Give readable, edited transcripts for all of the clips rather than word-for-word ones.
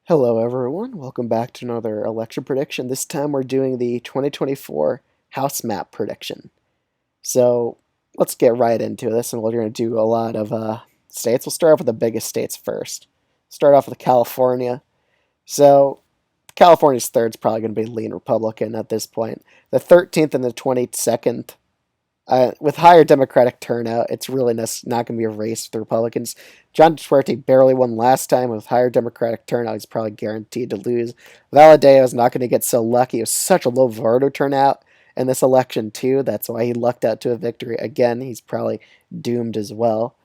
Hello, everyone. Welcome back to another election prediction. This time we're doing the 2024 House map prediction. So let's get right into this, and we're going to do a lot of states. We'll start off with the biggest states first. Start off with California. So California's third is probably going to be lean Republican at this point. The 13th and the 22nd with higher Democratic turnout, it's really not going to be a race with the Republicans. John Duarte barely won last time. With higher Democratic turnout, he's probably guaranteed to lose. Valadao is not going to get so lucky. It was such a low voter turnout in this election, too. That's why he lucked out to a victory. Again, he's probably doomed as well.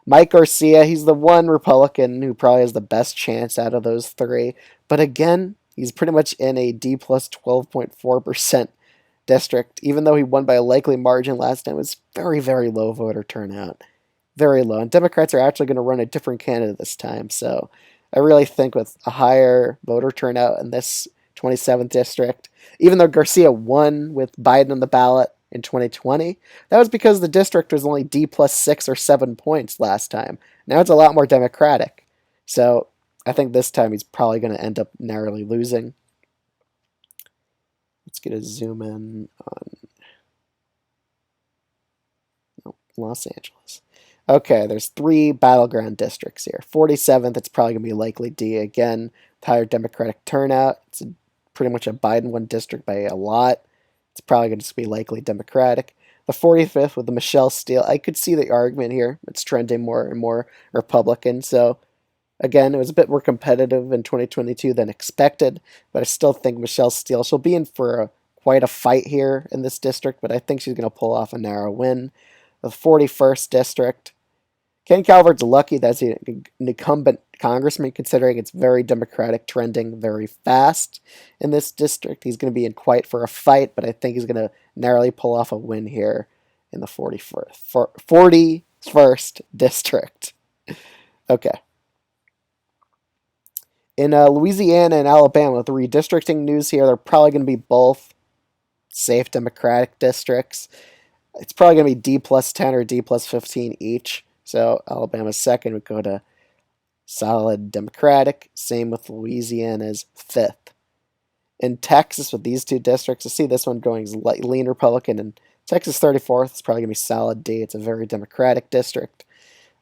Mike Garcia, he's the one Republican who probably has the best chance out of those three. But again, he's pretty much in a D plus 12.4% district, even though he won by a likely margin last time. It was very, very low voter turnout. Very low. And Democrats are actually going to run a different candidate this time. So I really think with a higher voter turnout in this 27th district, even though Garcia won with Biden on the ballot in 2020, that was because the district was only D plus 6 or 7 points last time. Now it's a lot more Democratic. So I think this time he's probably going to end up narrowly losing. Let's get a zoom in on Los Angeles. Okay, there's three battleground districts here. 47th, it's probably going to be likely D again. Higher Democratic turnout. It's pretty much a Biden one district by a lot. It's probably going to be likely Democratic. The 45th with the Michelle Steele, I could see the argument here. It's trending more and more Republican. So again, it was a bit more competitive in 2022 than expected, but I still think Michelle Steele, she'll be in for quite a fight here in this district, but I think she's going to pull off a narrow win. The 41st district, Ken Calvert's lucky that's an incumbent congressman, considering it's very Democratic, trending very fast in this district. He's going to be in quite for a fight, but I think he's going to narrowly pull off a win here in the 41st district. Okay. In Louisiana and Alabama, the redistricting news here, they're probably going to be both safe Democratic districts. It's probably going to be D plus 10 or D plus 15 each. So Alabama's second would go to solid Democratic. Same with Louisiana's fifth. In Texas, with these two districts, I see this one going lean Republican. And Texas 34th is probably going to be solid D. It's a very Democratic district.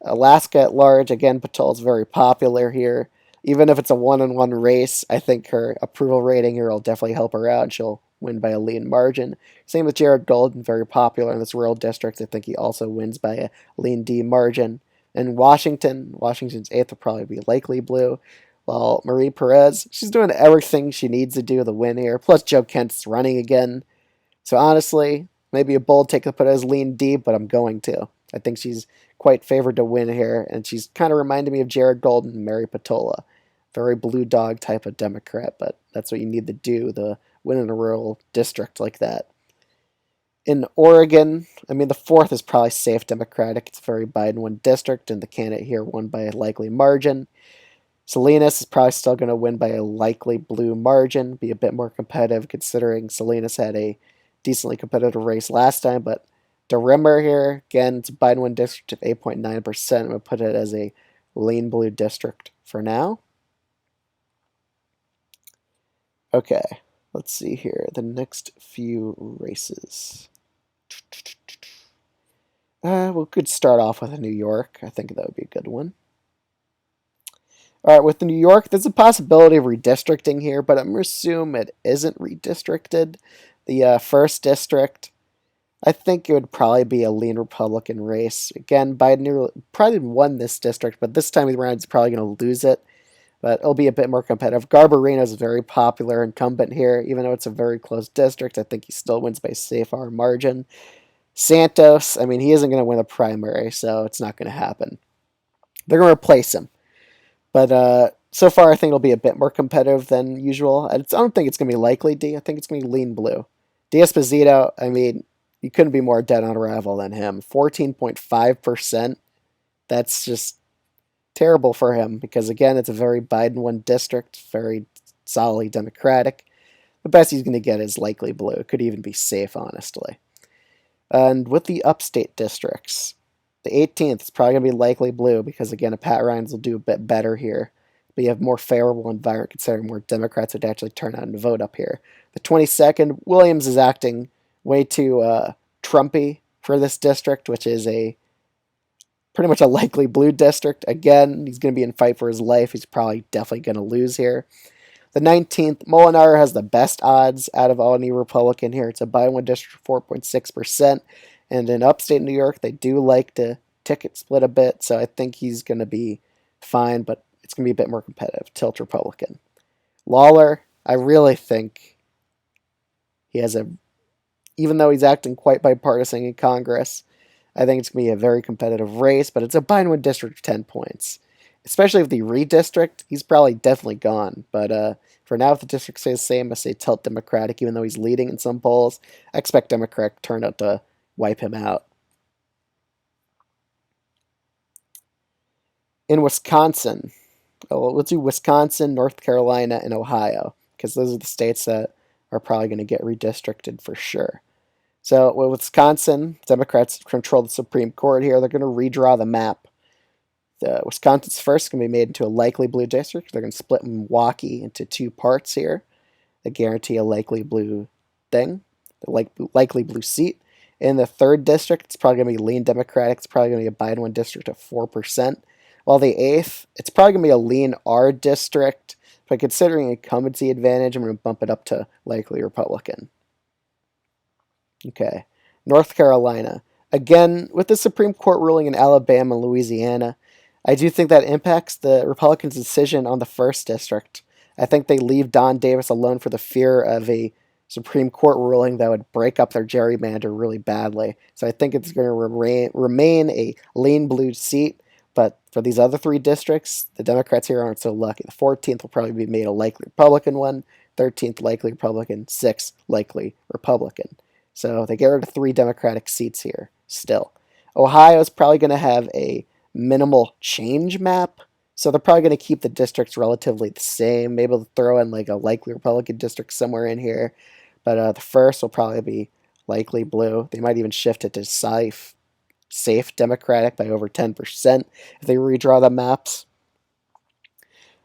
Alaska at large, again, Patul's very popular here. Even if it's a one-on-one race, I think her approval rating here will definitely help her out. She'll win by a lean margin. Same with Jared Golden, very popular in this rural district. I think he also wins by a lean D margin. And Washington's eighth will probably be likely blue. While Marie Perez, she's doing everything she needs to do to win here. Plus, Joe Kent's running again. So honestly, maybe a bold take to put it as lean D, but I'm going to. I think she's quite favored to win here, and she's kind of reminded me of Jared Golden and Mary Patola. Very blue dog type of Democrat, but that's what you need to do to win in a rural district like that. In Oregon, I mean, the fourth is probably safe Democratic. It's a very Biden one district, and the candidate here won by a likely margin. Salinas is probably still going to win by a likely blue margin, be a bit more competitive considering Salinas had a decently competitive race last time, but DeRimmer here, again, it's a Biden one district of 8.9%. I'm going to put it as a lean blue district for now. Okay, let's see here. The next few races. We could start off with New York. I think that would be a good one. All right, with New York, there's a possibility of redistricting here, but I'm going to assume it isn't redistricted. The first district, I think it would probably be a lean Republican race. Again, Biden probably won this district, but this time around he's probably going to lose it. But it'll be a bit more competitive. Garbarino is a very popular incumbent here, even though it's a very close district. I think he still wins by a safe R margin. Santos, I mean, he isn't going to win a primary, so it's not going to happen. They're going to replace him. But so far, I think it'll be a bit more competitive than usual. I don't think it's going to be likely D. I think it's going to be lean blue. D'Esposito, I mean, you couldn't be more dead on arrival than him. 14.5%. That's just terrible for him because, again, it's a very Biden one district, very solidly Democratic. The best he's going to get is likely blue. It could even be safe, honestly. And with the upstate districts, the 18th is probably going to be likely blue because, again, Pat Ryans will do a bit better here. but you have more favorable environment considering more Democrats would actually turn out and vote up here. The 22nd, Williams is acting way too Trumpy for this district, which is a pretty much a likely blue district. Again, he's going to be in fight for his life. He's probably definitely going to lose here. The 19th, Molinaro has the best odds out of any Republican here. It's a by-one district, 4.6%. And in upstate New York, they do like to ticket split a bit, so I think he's going to be fine, but it's going to be a bit more competitive. Tilt Republican. Lawler, I really think he has a, even though he's acting quite bipartisan in Congress, I think it's going to be a very competitive race, but it's a by-one district of 10 points. Especially if the redistrict, he's probably definitely gone. But for now, if the district stays the same, I say tilt Democratic, even though he's leading in some polls. I expect Democratic turnout to wipe him out. In Wisconsin, let's do Wisconsin, North Carolina, and Ohio, because those are the states that are probably going to get redistricted for sure. So with Wisconsin, Democrats control the Supreme Court here. They're going to redraw the map. Wisconsin's first going to be made into a likely blue district. They're going to split Milwaukee into two parts here. They guarantee a likely blue thing, a likely blue seat. In the third district, it's probably going to be lean Democratic. It's probably going to be a Biden one district of 4%. While the eighth, it's probably going to be a lean R district. But considering incumbency advantage, I'm going to bump it up to likely Republican. Okay. North Carolina. Again, with the Supreme Court ruling in Alabama and Louisiana, I do think that impacts the Republicans' decision on the first district. I think they leave Don Davis alone for the fear of a Supreme Court ruling that would break up their gerrymander really badly. So I think it's going to remain a lean blue seat. But for these other three districts, the Democrats here aren't so lucky. The 14th will probably be made a likely Republican one, 13th likely Republican, 6th likely Republican. So they get rid of 3 Democratic seats here still. Ohio is probably going to have a minimal change map. So they're probably going to keep the districts relatively the same. Maybe they'll throw in like a likely Republican district somewhere in here. But the first will probably be likely blue. They might even shift it to safe Democratic by over 10% if they redraw the maps.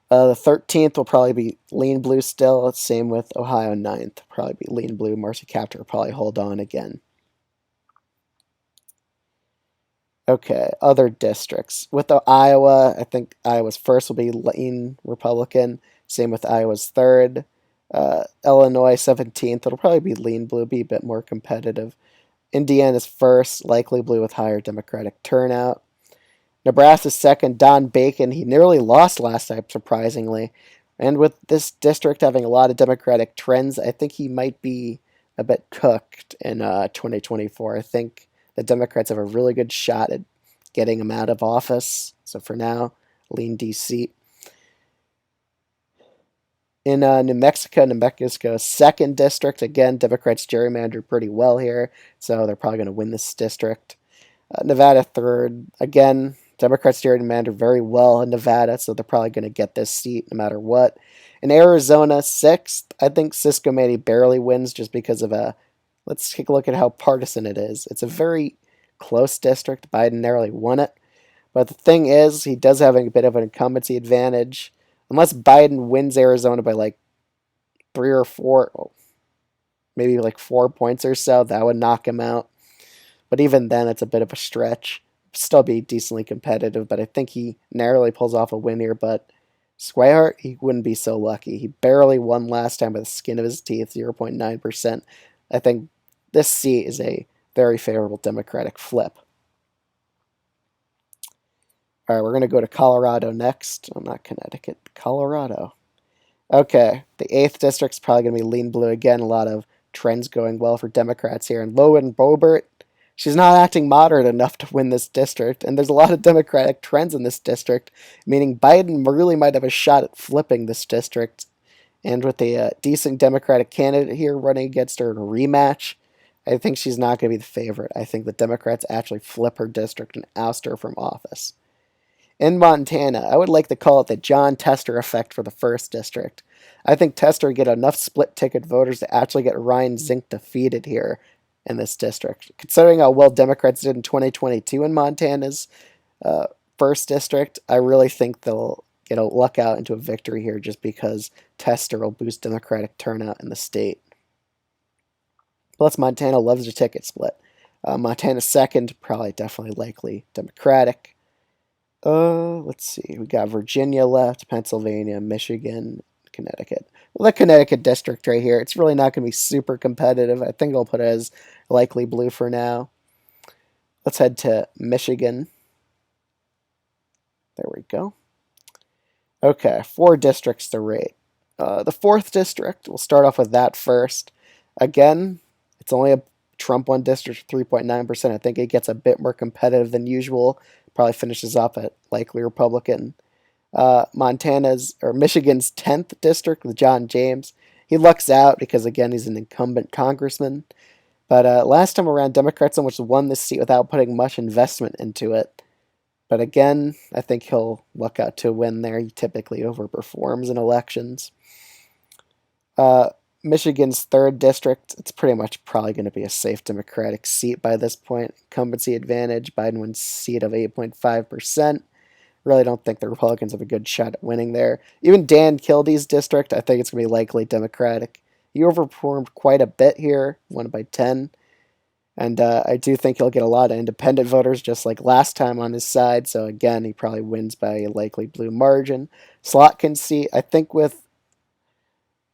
The 13th will probably be lean blue still. Same with Ohio 9th. Probably be lean blue. Marcy Kaptur will probably hold on again. Okay, other districts. With the Iowa, I think Iowa's first will be lean Republican. Same with Iowa's third. Illinois 17th. It'll probably be lean blue, be a bit more competitive. Indiana's first, likely blue with higher Democratic turnout. Nebraska's second, Don Bacon. He nearly lost last time, surprisingly. And with this district having a lot of Democratic trends, I think he might be a bit cooked in 2024. I think the Democrats have a really good shot at getting him out of office. So for now, lean D.C. In New Mexico's second district, again, Democrats gerrymandered pretty well here, so they're probably going to win this district. Nevada third, again, Democrats gerrymandered very well in Nevada, so they're probably going to get this seat no matter what. In Arizona, sixth, I think Cisco maybe barely wins just because of let's take a look at how partisan it is. It's a very close district. Biden narrowly won it. But the thing is, he does have a bit of an incumbency advantage. Unless Biden wins Arizona by like 3 or 4, maybe like 4 points or so, that would knock him out. But even then, it's a bit of a stretch. Still be decently competitive, but I think he narrowly pulls off a win here. But Swihart, he wouldn't be so lucky. He barely won last time by the skin of his teeth, 0.9%. I think this seat is a very favorable Democratic flip. All right, we're going to go to Colorado next. Oh, not Connecticut, Colorado. Okay, the 8th district's probably going to be lean blue again. A lot of trends going well for Democrats here. And Lauren Boebert, she's not acting moderate enough to win this district. And there's a lot of Democratic trends in this district, meaning Biden really might have a shot at flipping this district. And with a decent Democratic candidate here running against her in a rematch, I think she's not going to be the favorite. I think the Democrats actually flip her district and oust her from office. In Montana, I would like to call it the John Tester effect for the first district. I think Tester would get enough split-ticket voters to actually get Ryan Zink defeated here in this district. Considering how well Democrats did in 2022 in Montana's first district, I really think they'll get a luck out into a victory here just because Tester will boost Democratic turnout in the state. Plus, Montana loves a ticket split. Montana second, probably definitely likely Democratic. Let's see. We got Virginia left, Pennsylvania, Michigan, Connecticut. Well, the Connecticut district right here, it's really not going to be super competitive. I think I'll put it as likely blue for now. Let's head to Michigan. There we go. Okay, 4 districts to rate. The 4th district, we'll start off with that first. Again, it's only a Trump 1 district, 3.9%. I think it gets a bit more competitive than usual. Probably finishes up at likely Republican. Michigan's 10th district with John James. He lucks out because, again, he's an incumbent congressman. But last time around, Democrats almost won this seat without putting much investment into it. But again, I think he'll luck out to a win there. He typically overperforms in elections. Michigan's 3rd district, it's pretty much probably going to be a safe Democratic seat by this point. Incumbency advantage, Biden wins seat of 8.5%. Really don't think the Republicans have a good shot at winning there. Even Dan Kildee's district, I think it's going to be likely Democratic. He overperformed quite a bit here, won by 10. And I do think he'll get a lot of independent voters, just like last time on his side. So again, he probably wins by a likely blue margin. Slotkin's seat, I think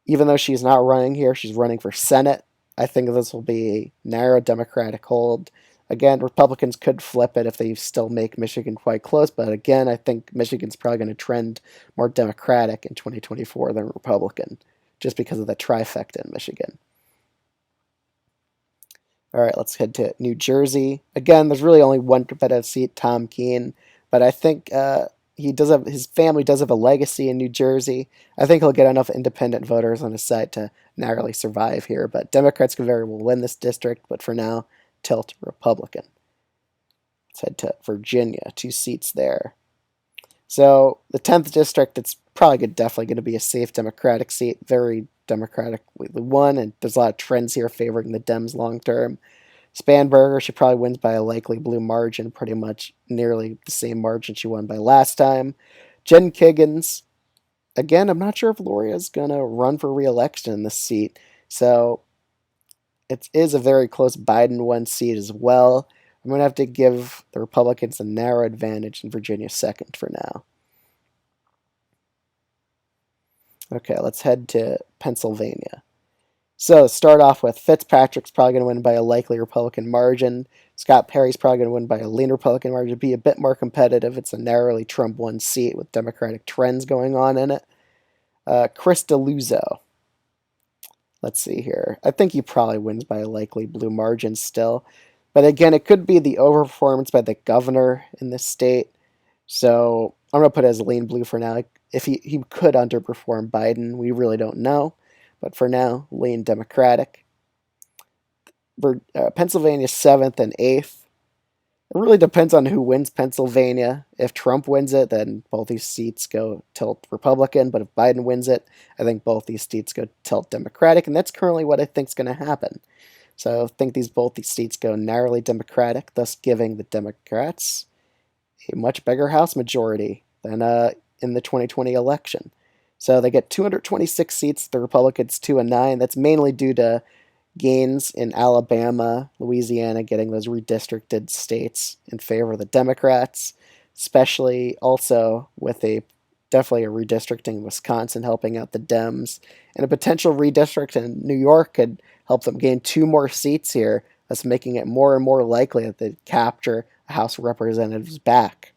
even though she's not running here, she's running for Senate. I think this will be a narrow Democratic hold. Again, Republicans could flip it if they still make Michigan quite close. But again, I think Michigan's probably going to trend more Democratic in 2024 than Republican, just because of the trifecta in Michigan. All right, let's head to New Jersey. Again, there's really only one competitive seat, Tom Keene, but I think his family does have a legacy in New Jersey. I think he'll get enough independent voters on his side to narrowly survive here. But Democrats could very well win this district, but for now, tilt Republican. Let's head to Virginia, 2 seats there. So the 10th district, it's probably definitely going to be a safe Democratic seat, very democratically won, and there's a lot of trends here favoring the Dems long term. Spanberger, she probably wins by a likely blue margin, pretty much nearly the same margin she won by last time. Jen Kiggins, again, I'm not sure if Loria's going to run for re-election in this seat, so it is a very close Biden 1 seat as well. I'm going to have to give the Republicans a narrow advantage in Virginia second for now. Okay, let's head to Pennsylvania. So start off with Fitzpatrick's probably going to win by a likely Republican margin. Scott Perry's probably going to win by a lean Republican margin, be a bit more competitive. It's a narrowly Trump 1 seat with Democratic trends going on in it. Chris D'Aluzzo. Let's see here. I think he probably wins by a likely blue margin still. But again, it could be the overperformance by the governor in this state. So I'm going to put it as lean blue for now. If he could underperform Biden, we really don't know. But for now, lean Democratic. Pennsylvania 7th and 8th. It really depends on who wins Pennsylvania. If Trump wins it, then both these seats go tilt Republican. But if Biden wins it, I think both these seats go tilt Democratic. And that's currently what I think is going to happen. So I think both these seats go narrowly Democratic, thus giving the Democrats a much bigger House majority than in the 2020 election. So they get 226 seats, the Republicans 2 and 9. That's mainly due to gains in Alabama, Louisiana, getting those redistricted states in favor of the Democrats, especially also with definitely a redistricting in Wisconsin helping out the Dems, and a potential redistrict in New York could help them gain 2 more seats here, thus making it more and more likely that they capture a House of Representatives back.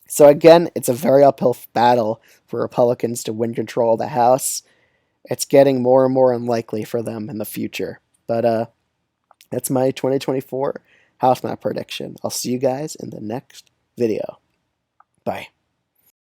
So again, it's a very uphill battle for Republicans to win control of the House. It's getting more and more unlikely for them in the future. But that's my 2024 House map prediction. I'll see you guys in the next video. Bye.